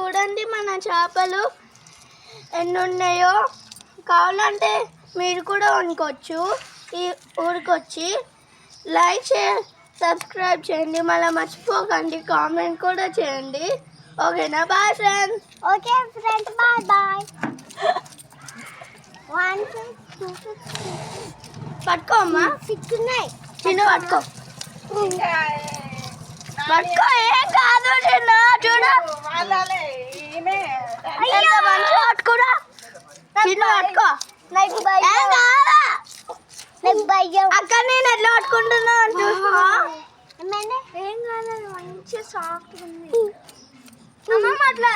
చూడండి మన చేపలు ఎన్ని ఉన్నాయో. కావాలంటే మీరు కూడా వండుకోవచ్చు. ఈ ఊరికొచ్చి లైక్ షేర్ సబ్స్క్రైబ్ చేయండి. మళ్ళీ మర్చిపోకండి కామెంట్ కూడా చేయండి. ఓకేనా? Bye friends. Okay friends, bye bye. 1 2 పట్టుకో అమ్మా. 6 ఉన్నాయి. చిన్న పట్టుకో. పట్టుకో, ఏం కాదు. చిన్న చూడు ఎంత మంచిగా పట్టుకురా. చిన్న పట్టుకో. ఏం కాదా అక్క, నేను ఎట్లా పట్టుకుంటున్నా అని చూసుకో. ఏం కాదు, మంచి సాఫ్ట్ ఉంది. అట్లా